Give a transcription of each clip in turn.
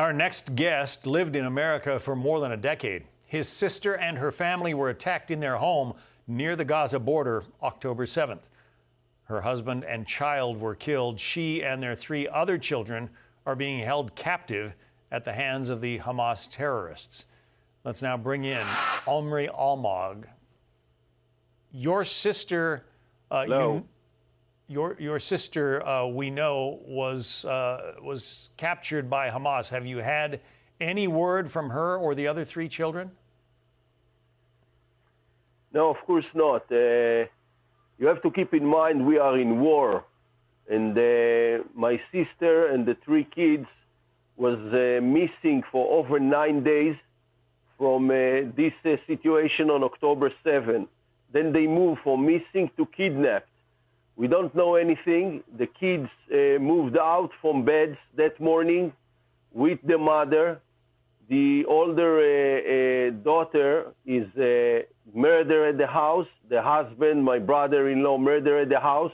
Our next guest lived in America for more than a decade. His sister and her family were attacked in their home near the Gaza border October 7th. Her husband and child were killed. She and their 3 other children are being held captive at the hands of the Hamas terrorists. Let's now bring in Omri Almog. Your sister, your sister, we know, was captured by Hamas. Have you had any word from her or the other 3 children? No, of course not. You have to keep in mind we are in war, and my sister and the 3 kids was missing for over 9 days from this situation on October 7th. Then they moved from missing to kidnapped. We don't know anything. The kids moved out from beds that morning with the mother. The older daughter is murdered at the house. The husband, my brother-in-law, murdered at the house.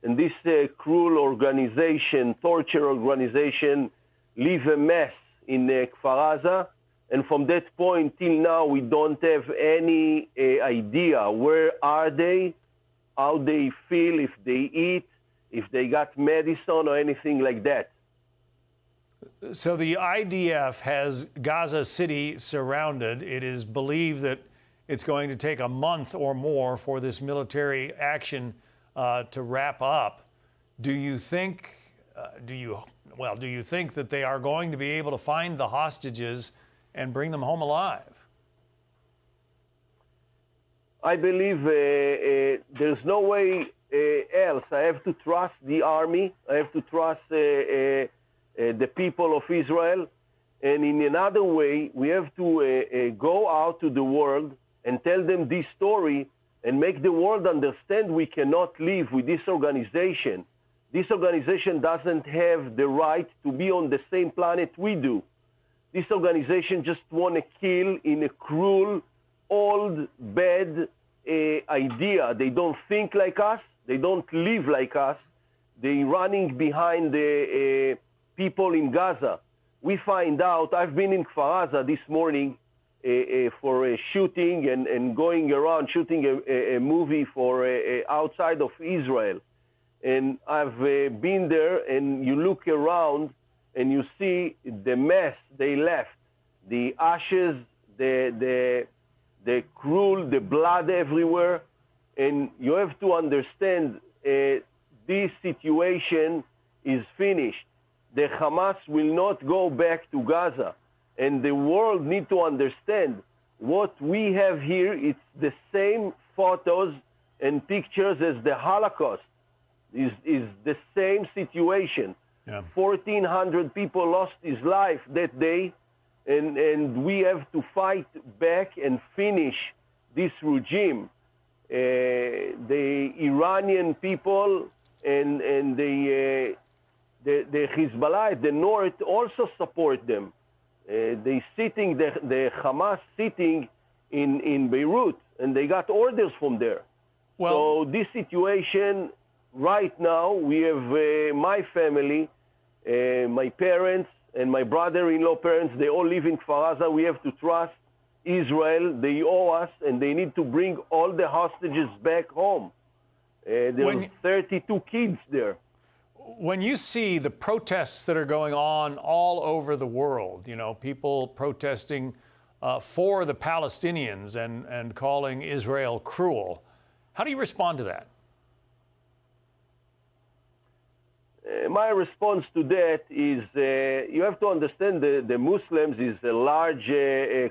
And this cruel organization, torture organization, leave a mess in Kfar Aza. And from that point till now, we don't have any idea where are they, how they feel, if they eat, if they got medicine or anything like that. So the IDF has Gaza City surrounded. It is believed that it's going to take a month or more for this military action to wrap up. Do you think, do you think that they are going to be able to find the hostages and bring them home alive? I believe there's no way else. I have to trust the army. I have to trust the people of Israel. And in another way, we have to go out to the world and tell them this story and make the world understand we cannot live with this organization. This organization doesn't have the right to be on the same planet we do. This organization just want to kill in a cruel, old, bad idea. They don't think like us. They don't live like us. They're running behind the people in Gaza. We find out, I've been in Kfar Aza this morning for a shooting and going around shooting a movie for outside of Israel. And I've been there, and you look around and you see the mess they left, the ashes, the cruel, the blood everywhere. And you have to understand this situation is finished. The Hamas will not go back to Gaza. And the world need to understand what we have here, it's the same photos and pictures as the Holocaust. Is the same situation. Yeah. 1,400 people lost his life that day, and we have to fight back and finish this regime. The Iranian people and the Hezbollah at the north also support them. The Hamas sitting in Beirut, and they got orders from there. Well, so this situation, right now, we have my family, my parents, and my brother-in-law parents, they all live in Kfar Aza. We have to trust Israel. They owe us, and they need to bring all the hostages back home. There are 32 kids there. When you see the protests that are going on all over the world, you know, people protesting for the Palestinians and calling Israel cruel, how do you respond to that? My response to that is you have to understand the Muslims is a large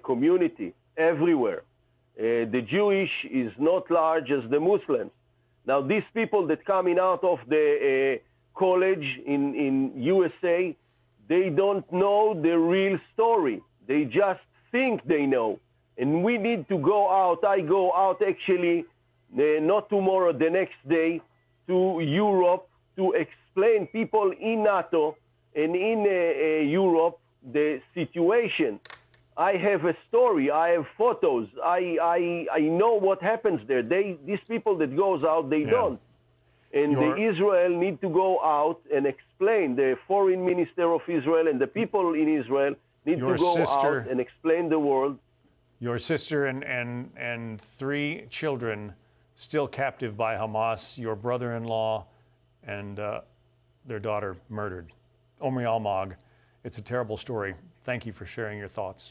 community everywhere. The Jewish is not large as the Muslims. Now, these people that coming out of the college in USA, they don't know the real story. They just think they know. And we need to go out. I go out actually, not tomorrow, the next day, to Europe to explain people in NATO and in Europe the situation. I have a story. I have photos. I know what happens there. These people that goes out, they don't. And the Israel need to go out and explain explain. The foreign minister of Israel and the people in Israel need Your to go sister- out and explain the world. Your sister and 3 children still captive by Hamas, your brother-in-law and their daughter murdered. Omri Almog, it's a terrible story. Thank you for sharing your thoughts.